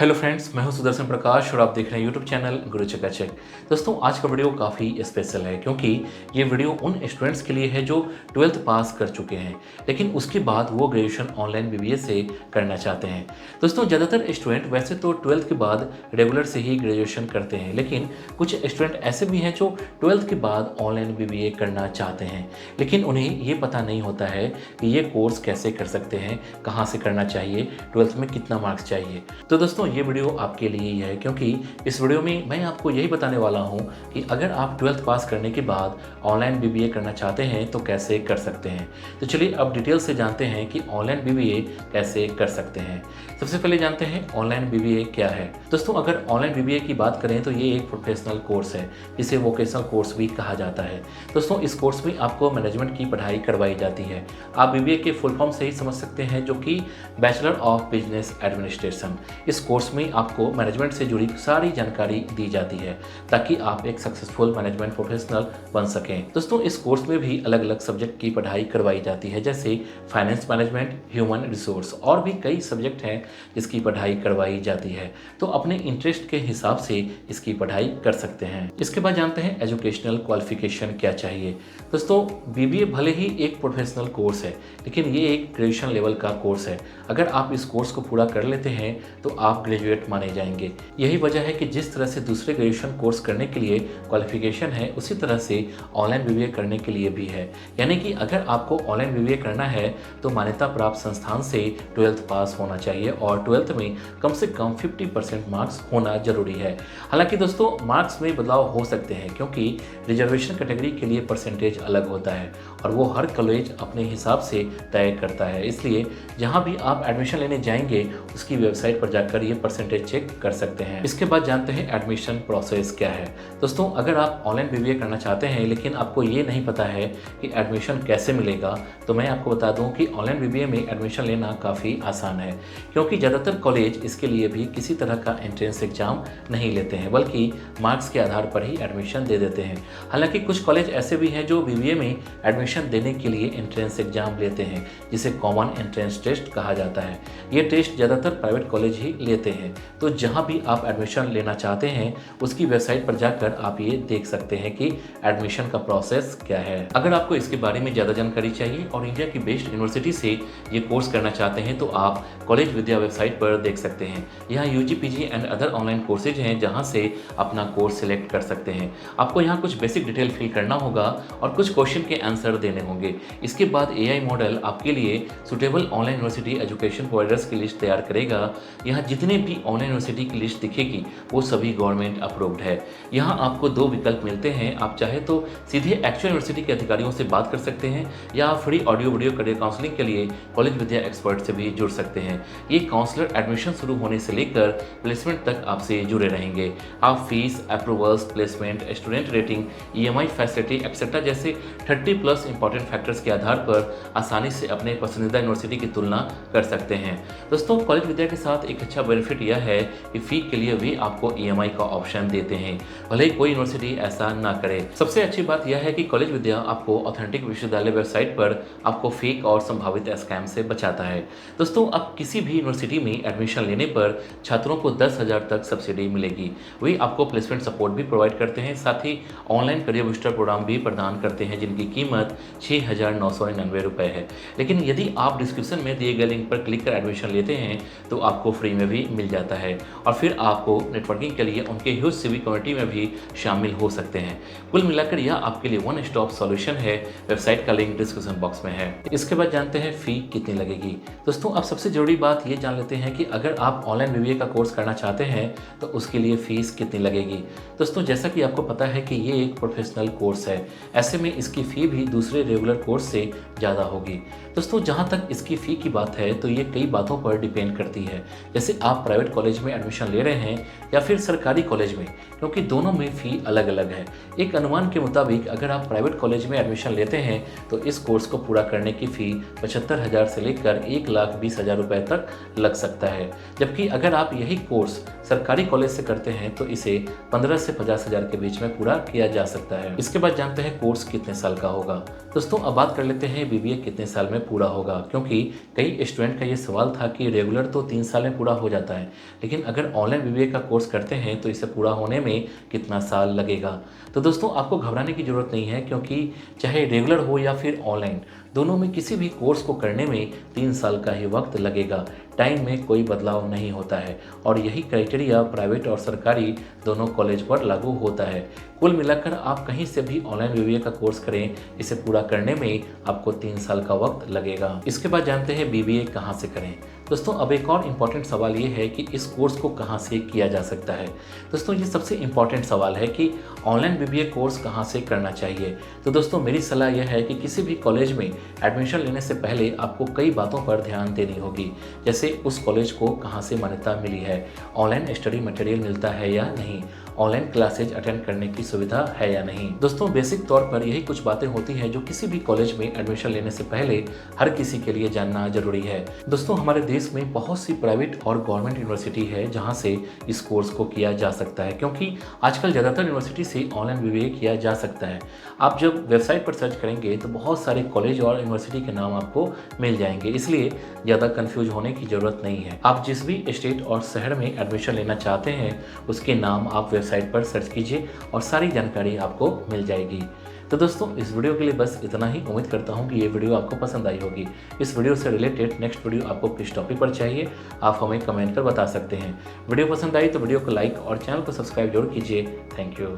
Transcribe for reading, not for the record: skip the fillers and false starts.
Hello friends, मैं हूं सुदर्शन प्रकाश और आप देख रहे हैं यूट्यूब चैनल गुरु चकाचक। दोस्तों, आज का वीडियो काफ़ी स्पेशल है क्योंकि ये वीडियो उन स्टूडेंट्स के लिए है जो 12th पास कर चुके हैं लेकिन उसके बाद वो ग्रेजुएशन ऑनलाइन बीबीए से करना चाहते हैं। दोस्तों, ज़्यादातर स्टूडेंट वैसे तो 12th के बाद रेगुलर से ही ग्रेजुएशन करते हैं, लेकिन कुछ स्टूडेंट ऐसे भी हैं जो 12th के बाद ऑनलाइन बीबीए करना चाहते हैं, लेकिन उन्हें ये पता नहीं होता है कि ये कोर्स कैसे कर सकते हैं, कहाँ से करना चाहिए, 12th में कितना मार्क्स चाहिए। तो दोस्तों, ये वीडियो आपके लिए ही है क्योंकि इस वीडियो में मैं आपको यही बताने वाला हूं कि अगर आप 12th पास करने के बाद ऑनलाइन बीबीए करना चाहते हैं तो कैसे कर सकते हैं। तो चलिए अब डिटेल से जानते हैं कि ऑनलाइन बीबीए कैसे कर सकते हैं। सबसे पहले जानते हैं ऑनलाइन बीबीए क्या है। दोस्तों, अगर ऑनलाइन बीबीए की बात करें तो ये एक प्रोफेशनल कोर्स है, जिसे वोकेशनल कोर्स भी कहा जाता है। दोस्तों, इस कोर्स में आपको मैनेजमेंट की पढ़ाई करवाई जाती है। आप बीबीए के फुल फॉर्म से ही समझ सकते हैं, जो कि बैचलर ऑफ बिजनेस एडमिनिस्ट्रेशन। इस कोर्स में आपको मैनेजमेंट से जुड़ी सारी जानकारी दी जाती है ताकि आप एक सक्सेसफुल मैनेजमेंट प्रोफेशनल बन सकें। दोस्तों, इस कोर्स में भी अलग अलग सब्जेक्ट की पढ़ाई करवाई जाती है, जैसे फाइनेंस मैनेजमेंट, ह्यूमन रिसोर्स और भी कई सब्जेक्ट हैं जिसकी पढ़ाई करवाई जाती है। तो अपने इंटरेस्ट के हिसाब से इसकी पढ़ाई कर सकते हैं। इसके बाद जानते हैं एजुकेशनल क्वालिफिकेशन क्या चाहिए। दोस्तों, बीबीए भले ही एक प्रोफेशनल कोर्स है, लेकिन ये एक ग्रेजुएशन लेवल का कोर्स है। अगर आप इस कोर्स को पूरा कर लेते हैं तो आप ग्रेजुएट माने जाएंगे। यही वजह है कि जिस तरह से दूसरे ग्रेजुएशन कोर्स करने के लिए क्वालिफिकेशन है, उसी तरह से ऑनलाइन बीबीए करने के लिए भी है। यानी कि अगर आपको ऑनलाइन बीबीए करना है तो मान्यता प्राप्त संस्थान से 12th पास होना चाहिए और 12th में कम से कम 50% मार्क्स होना जरूरी है। हालांकि दोस्तों, मार्क्स में बदलाव हो सकते हैं क्योंकि रिजर्वेशन कैटेगरी के लिए परसेंटेज अलग होता है और वो हर कॉलेज अपने हिसाब से तय करता है। इसलिए जहाँ भी आप एडमिशन लेने जाएंगे उसकी वेबसाइट पर जाकर ये परसेंटेज चेक कर सकते हैं। इसके बाद जानते हैं एडमिशन प्रोसेस क्या है। दोस्तों, अगर आप ऑनलाइन बीबीए करना चाहते हैं लेकिन आपको ये नहीं पता है कि एडमिशन कैसे मिलेगा, तो मैं आपको बता दूं कि ऑनलाइन बीबीए में एडमिशन लेना काफ़ी आसान है क्योंकि ज़्यादातर कॉलेज इसके लिए भी किसी तरह का एंट्रेंस एग्जाम नहीं लेते हैं, बल्कि मार्क्स के आधार पर ही एडमिशन दे देते हैं। हालांकि कुछ कॉलेज ऐसे भी हैं जो बीबीए में एडमिशन देने के लिए एंट्रेंस एग्जाम लेते हैं, जिसे कॉमन एंट्रेंस टेस्ट कहा जाता है। ये टेस्ट ज़्यादातर प्राइवेट कॉलेज ही लेते हैं। तो जहाँ भी आप एडमिशन लेना चाहते हैं उसकी वेबसाइट पर जाकर आप ये देख सकते हैं कि एडमिशन का प्रोसेस क्या है। अगर आपको इसके बारे में ज़्यादा जानकारी चाहिए और इंडिया की बेस्ट यूनिवर्सिटी से ये कोर्स करना चाहते हैं तो आप कॉलेज विद्या वेबसाइट पर देख सकते हैं। यहाँ UG, PG and other online courses हैं जहाँ से अपना कोर्स सिलेक्ट कर सकते हैं। आपको यहाँ कुछ बेसिक डिटेल फिल करना होगा और कुछ क्वेश्चन के आंसर देने होंगे। इसके बाद एआई मॉडल आपके लिए suitable online university education providers की लिस्ट तैयार करेगा। यहाँ जितने भी ऑनलाइन यूनिवर्सिटी की लिस्ट दिखेगी वो सभी गवर्नमेंट अप्रूव्ड है। यहाँ आपको दो विकल्प मिलते हैं। आप चाहे तो सीधे एक्चुअल यूनिवर्सिटी के अधिकारियों से बात कर सकते हैं या आप free audio video career counselling के लिए कॉलेज विद्या एक्सपर्ट से भी जुड़ सकते हैं। ये काउंसलर एडमिशन शुरू होने से लेकर प्लेसमेंट तक आपसे जुड़े रहेंगे। आप fees, approvals, placement, student rating, EMI facility etcetera जैसे 30+ इंपॉर्टेंट फैक्टर्स के आधार पर आसानी से अपने पसंदीदा यूनिवर्सिटी की तुलना कर सकते हैं। दोस्तों, कॉलेज विद्या के साथ एक अच्छा बेनिफिट यह है कि फी के लिए भी आपको ईएमआई का ऑप्शन देते हैं, भले ही कोई यूनिवर्सिटी ऐसा ना करे। सबसे अच्छी बात यह है कि कॉलेज विद्या आपको ऑथेंटिक विश्वविद्यालय वेबसाइट पर आपको फेक और संभावित स्कैम से बचाता है। दोस्तों, अब किसी भी यूनिवर्सिटी में एडमिशन लेने पर छात्रों को 10,000 तक सब्सिडी मिलेगी। वे आपको प्लेसमेंट सपोर्ट भी प्रोवाइड करते हैं, साथ ही ऑनलाइन करियर बूस्टर प्रोग्राम भी प्रदान करते हैं जिनकी कीमत 6,999 रुपये है। लेकिन यदि आप डिस्क्रिप्शन में दिए गए लिंक पर क्लिक कर एडमिशन लेते हैं तो आपको फ्री में भी मिल जाता है और फिर आपको नेटवर्किंग के लिए उनके ह्यूज सिविक कम्युनिटी में भी शामिल हो सकते हैं। कुल मिलाकर यह आपके लिए वन स्टॉप सॉल्यूशन है। वेबसाइट का लिंक डिस्क्रिप्शन बॉक्स में है। इसके बाद जानते हैं फी कितनी लगेगी। दोस्तों, अब सबसे जरूरी बात ये जान लेते हैं कि अगर आप ऑनलाइन बीबीए का कोर्स करना चाहते हैं तो उसके लिए फीस कितनी लगेगी। दोस्तों, जैसा कि आपको पता है कि ये एक प्रोफेशनल कोर्स है, ऐसे में इसकी फ़ी भी दूसरे रेगुलर कोर्स से ज़्यादा होगी। दोस्तों, जहाँ तक इसकी फ़ी की बात है तो ये कई बातों पर डिपेंड करती है, जैसे आप प्राइवेट कॉलेज में एडमिशन ले रहे हैं या फिर सरकारी कॉलेज में, क्योंकि दोनों में फ़ी अलग अलग है। एक अनुमान के मुताबिक अगर आप प्राइवेट कॉलेज में एडमिशन लेते हैं तो इस कोर्स को पूरा करने की फ़ी 75,000 से लेकर 1,20,000 रुपये तक लग सकता है, जबकि अगर आप यही कोर्स सरकारी कॉलेज से करते हैं तो इसे 15 से 50,000 के बीच में पूरा किया जा सकता है। इसके बाद जानते हैं कोर्स कितने साल का होगा। दोस्तों, अब बात कर लेते हैं बीबीए कितने साल में पूरा होगा, क्योंकि कई स्टूडेंट का ये सवाल था कि रेगुलर तो 3 साल में पूरा हो जाता होता है। लेकिन अगर ऑनलाइन बीबीए का कोर्स करते हैं तो इसे पूरा होने में कितना साल लगेगा। तो दोस्तों आपको घबराने की ज़रूरत नहीं है, क्योंकि चाहे रेगुलर हो या फिर ऑनलाइन, दोनों में किसी भी कोर्स को करने में 3 साल का ही वक्त लगेगा। टाइम में कोई बदलाव नहीं होता है और यही क्राइटेरिया प्राइवेट और सरकारी दोनों कॉलेज पर लागू होता है। कुल मिलाकर आप कहीं से भी ऑनलाइन बीबीए का कोर्स करें, इसे पूरा करने में आपको 3 साल का वक्त लगेगा। इसके बाद जानते हैं बीबीए कहाँ से करें। दोस्तों अब एक और इम्पॉर्टेंट सवाल ये है कि इस कोर्स को कहाँ से किया जा सकता है। दोस्तों ये सबसे इम्पॉर्टेंट सवाल है कि ऑनलाइन बीबीए कोर्स कहाँ से करना चाहिए। तो दोस्तों मेरी सलाह यह है कि किसी भी कॉलेज में एडमिशन लेने से पहले आपको कई बातों पर ध्यान देनी होगी, जैसे उस कॉलेज को कहाँ से मान्यता मिली है, ऑनलाइन स्टडी मटेरियल मिलता है या नहीं, ऑनलाइन क्लासेज अटेंड करने की सुविधा है या नहीं। दोस्तों बेसिक तौर पर यही कुछ बातें होती हैं जो किसी भी कॉलेज में एडमिशन लेने से पहले हर किसी के लिए जानना जरूरी है। दोस्तों हमारे देश में बहुत सी प्राइवेट और गवर्नमेंट यूनिवर्सिटी है जहां से इस कोर्स को किया जा सकता है, क्योंकि आजकल ज़्यादातर यूनिवर्सिटी से ऑनलाइन बीबीए किया जा सकता है। आप जब वेबसाइट पर सर्च करेंगे तो बहुत सारे कॉलेज और यूनिवर्सिटी के नाम आपको मिल जाएंगे, इसलिए ज़्यादा कन्फ्यूज होने की ज़रूरत नहीं है। आप जिस भी स्टेट और शहर में एडमिशन लेना चाहते हैं उसके नाम आप वेबसाइट पर सर्च कीजिए और सारी जानकारी आपको मिल जाएगी। तो दोस्तों इस वीडियो के लिए बस इतना ही। उम्मीद करता हूँ कि ये वीडियो आपको पसंद आई होगी। इस वीडियो से रिलेटेड नेक्स्ट वीडियो आपको किस टॉपिक पर चाहिए आप हमें कमेंट कर बता सकते हैं। वीडियो पसंद आई तो वीडियो को लाइक और चैनल को सब्सक्राइब जरूर कीजिए। Thank you.